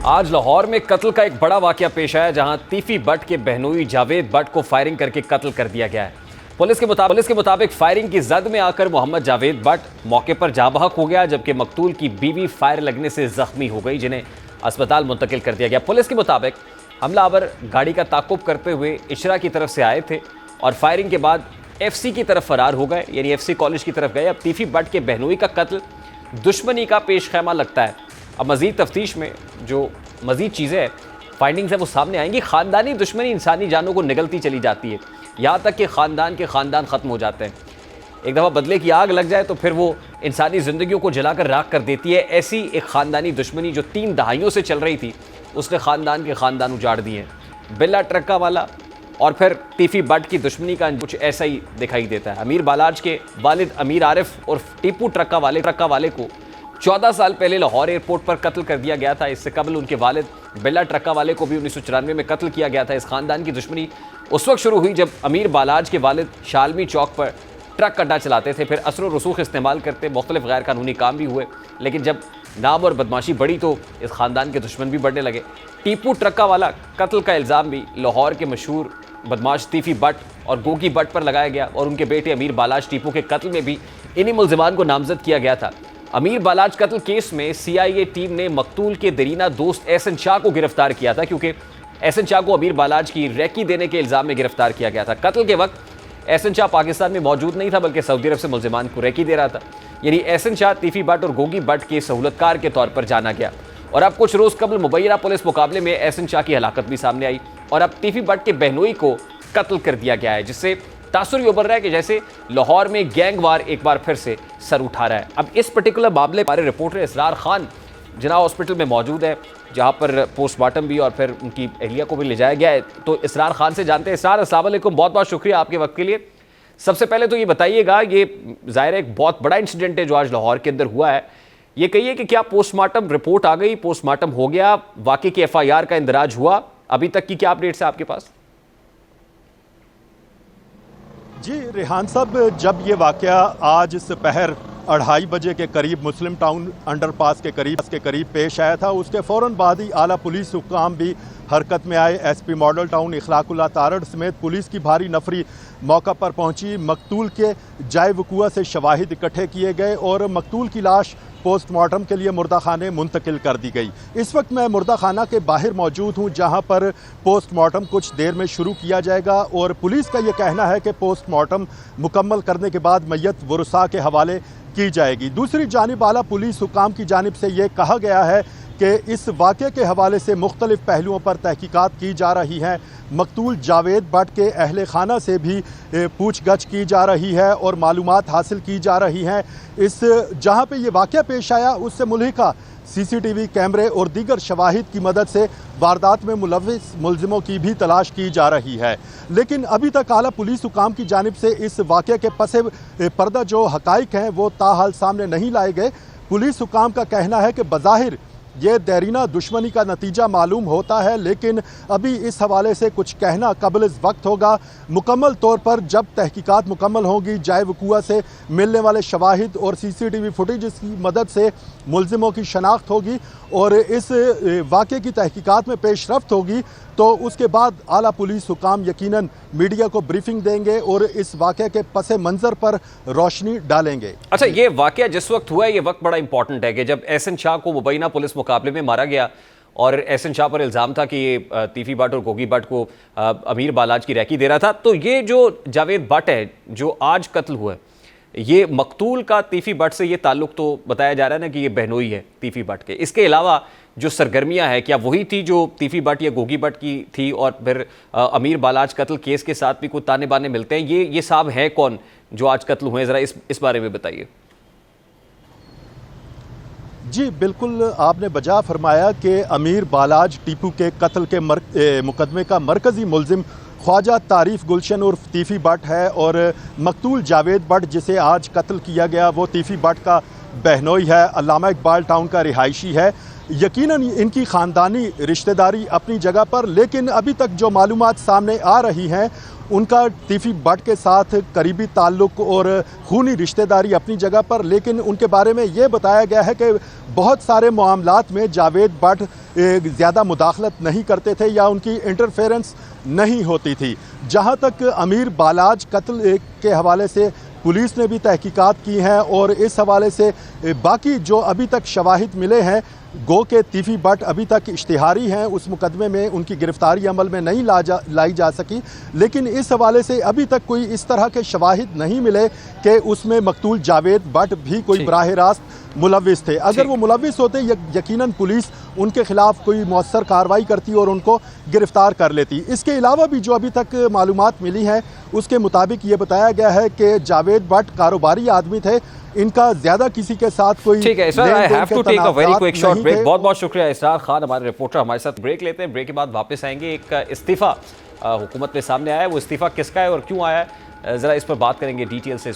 आज लाहौर में कत्ल का एक बड़ा वाकया पेश आया, जहां तीफी बट के बहनोई जावेद बट को फायरिंग करके कत्ल कर दिया गया है। पुलिस के मुताबिक फायरिंग की जद में आकर मोहम्मद जावेद बट मौके पर जाँ बहक हो गया, जबकि मकतूल की बीवी फायर लगने से जख्मी हो गई, जिन्हें अस्पताल मुंतकिल कर दिया गया। पुलिस के मुताबिक हमलावर गाड़ी का ताकुब करते हुए इशरा की तरफ से आए थे और फायरिंग के बाद FC की तरफ फरार हो गए, यानी FC कॉलेज की तरफ गए। अब तीफी बट के बहनोई का कत्ल दुश्मनी का पेश खैमा लगता है। अब मजीद तफ्तीश में जो मजीद चीज़ें फाइंडिंग्स हैं वो सामने आएंगी। ख़ानदानी दुश्मनी इंसानी जानों को निगलती चली जाती है, यहाँ तक कि ख़ानदान के ख़ानदान ख़त्म हो जाते हैं। एक दफ़ा बदले की आग लग जाए तो फिर वो इंसानी ज़िंदगियों को जलाकर राख कर देती है। ऐसी एक ख़ानदानी दुश्मनी जो 3 दहाइयों से चल रही थी, उसने ख़ानदान के ख़ानदान उजाड़ दिए हैं। बिल्ला ट्रक्का वाला और फिर तीफी बट की दुश्मनी का कुछ ऐसा ही दिखाई देता है। अमीर बालाज के वालिद अमीर आरिफ और टीपू ट्रक्का वाले को 14 साल पहले लाहौर एयरपोर्ट पर कत्ल कर दिया गया था। इससे कबल उनके वालिद बिल्ला ट्रक्का वाले को भी 1994 में कत्ल किया गया था। इस खानदान की दुश्मनी उस वक्त शुरू हुई जब अमीर बालाज के वालिद शालमी चौक पर ट्रक अड्डा चलाते थे, फिर असर व रसूख इस्तेमाल करते मुख्तलिफ गैर कानूनी काम भी हुए, लेकिन जब नाम और बदमाशी बढ़ी तो इस ख़ानदान के दुश्मन भी बढ़ने लगे। टीपू ट्रक्का वाला कत्ल का इल्ज़ाम भी लाहौर के मशहूर बदमाश तीफी बट और गोगी बट पर लगाया गया और उनके बेटे अमीर बालाज टीपू के कत्ल में भी इन्हीं मुल्ज़िमान को नामजद किया गया था। अमीर बालाज कत्ल केस में CIA टीम ने मकतूल के दरीना दोस्त एहसन शाह को गिरफ्तार किया था, क्योंकि एहसन शाह को अमीर बालाज की रैकी देने के इल्ज़ाम में गिरफ्तार किया गया था। कत्ल के वक्त एहसन शाह पाकिस्तान में मौजूद नहीं था, बल्कि सऊदी अरब से मुल्ज़िमान को रैकी दे रहा था। यानी एहसन शाह तीफी बट और गोगी बट के सहूलतकार के तौर पर जाना गया। और अब कुछ रोज़ कबल मुबैना पुलिस मुकाबले में एहसन शाह की हलाकत भी सामने आई और अब तीफी बट के बहनोई को कत्ल कर दिया गया है, जिससे तासुर ये उभर रहा है कि जैसे लाहौर में गैंग वार एक बार फिर से सर उठा रहा है। अब इस पर्टिकुलर मामले हमारे रिपोर्टर इसरार खान जिना हॉस्पिटल में मौजूद है, जहां पर पोस्टमार्टम भी और फिर उनकी अहलिया को भी ले जाया गया है। तो इसरार खान से जानते हैं। इसरार, अस्सलाम वालेकुम, बहुत बहुत शुक्रिया आपके वक्त के लिए। सबसे पहले तो ये बताइएगा, ये ज़ाहिर है एक बहुत बड़ा इंसिडेंट है जो आज लाहौर के अंदर हुआ है। ये कहिए कि क्या पोस्टमार्टम रिपोर्ट आ गई, पोस्टमार्टम हो गया, वाकई की FIR का इंदराज हुआ, अभी तक की क्या अपडेट्स है आपके पास? जी रेहान साहब, जब ये वाकया आज दोपहर 2:30 बजे के करीब मुस्लिम टाउन अंडरपास के करीब पेश आया था, उसके फ़ौरन बाद ही आला पुलिस हुक्काम भी हरकत में आए। SP मॉडल टाउन इखलाकुल्लाह तारड़ समेत पुलिस की भारी नफरी मौका पर पहुंची। मकतूल के जाए वक़ुआ से शवाहिद इकट्ठे किए गए और मकतूल की लाश पोस्टमार्टम के लिए मुर्दा खाने मुंतकिल कर दी गई। इस वक्त मैं मुर्दा खाना के बाहर मौजूद हूं, जहां पर पोस्टमार्टम कुछ देर में शुरू किया जाएगा और पुलिस का ये कहना है कि पोस्टमार्टम मुकम्मल करने के बाद मैयत वरुसा के हवाले की जाएगी। दूसरी जानिब आला पुलिस हुकाम की जानिब से ये कहा गया है कि इस वाक़े के हवाले से मुख्तलिफ पहलुओं पर तहकीकात की जा रही हैं। मकतूल जावेद बट के अहले खाना से भी पूछगछ की जा रही है और मालूमात हासिल की जा रही हैं। इस जहां पे ये वाक़या पेश आया उससे मुल्हिका CCTV कैमरे और दीगर शवाहिद की मदद से वारदात में मुलव्विस मुल्ज़िमों की भी तलाश की जा रही है, लेकिन अभी तक आला पुलिस हुकाम की जानिब से इस वाक़े के पसे पर्दा जो हक़ाइक़ हैं वो ताहाल सामने नहीं लाए गए। पुलिस हुकाम का कहना है कि बज़ाहिर ये देरीना दुश्मनी का नतीजा मालूम होता है, लेकिन अभी इस हवाले से कुछ कहना कबल वक्त होगा। मुकम्मल तौर पर जब तहकीकात मुकम्मल होंगी, जाए वक़ुआ से मिलने वाले शवाहिद और CCTV फुटेज की मदद से मुल्ज़िमों की शनाख्त होगी और इस वाक़े की तहकीकात में पेशरफ्त होगी, तो उसके बाद आला पुलिस हुकाम यकीनन मीडिया को ब्रीफिंग देंगे और इस वाक़े के पसे मंज़र पर रोशनी डालेंगे। अच्छा, ये वाक़या जिस वक्त हुआ है, ये वक्त बड़ा इंपॉर्टेंट है कि जब एहसन शाह को मुबैना पुलिस मुकाबले में मारा गया और एहसन शाह पर इल्ज़ाम था कि ये तीफी बट और गोगी बट को अमीर बालाज की रैकी दे रहा था। तो ये जो जावेद बट है जो आज कत्ल हुआ है, ये मकतूल का तीफी बट से ये ताल्लुक़ तो बताया जा रहा है ना कि ये बहनोई है तीफी बट के। इसके अलावा जो सरगर्मियां हैं, क्या वही थी जो तीफी बट या गोगी बट की थी और फिर अमीर बालाज कत्ल केस के साथ भी कुछ ताने बाने मिलते हैं? ये साहब है कौन जो आज कत्ल हुए, ज़रा इस बारे में बताइए। जी बिल्कुल, आपने बजा फरमाया कि अमीर बालाज टीपू के कत्ल के मुकदमे का मरकज़ी मुल्ज़िम ख्वाजा तारीफ़ गुलशन उर्फ तीफ़ी बट है और मकतूल जावेद बट जिसे आज कत्ल किया गया वो तीफ़ी बट का बहनोई है, अल्लामा इकबाल टाउन का रिहायशी है। यकीनन इनकी ख़ानदानी रिश्तेदारी अपनी जगह पर, लेकिन अभी तक जो मालूमात सामने आ रही हैं उनका तीफी भट्ट के साथ करीबी ताल्लुक और खूनी रिश्तेदारी अपनी जगह पर, लेकिन उनके बारे में ये बताया गया है कि बहुत सारे मामलात में जावेद भट्ट ज़्यादा मुदाखलत नहीं करते थे या उनकी इंटरफेरेंस नहीं होती थी। जहाँ तक अमीर बालाज कत्ल के हवाले से पुलिस ने भी तहकीकात की हैं और इस हवाले से बाकी जो अभी तक शवाहिद मिले हैं, गो के तीफी भट्ट अभी तक इश्तिहारी हैं, उस मुकदमे में उनकी गिरफ्तारी अमल में नहीं लाई जा सकी, लेकिन इस हवाले से अभी तक कोई इस तरह के शवाहिद नहीं मिले कि उसमें मकतूल जावेद भट्ट भी कोई बराह रास्त मुलविस थे। अगर वो मुलविस होते यकीनन पुलिस उनके खिलाफ कोई मौसर कार्रवाई करती और उनको गिरफ्तार कर लेती। इसके अलावा भी जो अभी तक मालूमात मिली हैं उसके मुताबिक ये बताया गया है कि जावेद भट्ट कारोबारी आदमी थे, इनका ज्यादा किसी के साथ कोई ठीक है Israr, I have to take a very quick short break. बहुत बहुत शुक्रिया इसरार खान, हमारे रिपोर्टर हमारे साथ। ब्रेक लेते हैं, ब्रेक के बाद वापस आएंगे। एक इस्तीफा हुकूमत में सामने आया है, वो इस्तीफा किसका है और क्यों आया है, जरा इस पर बात करेंगे डिटेल से।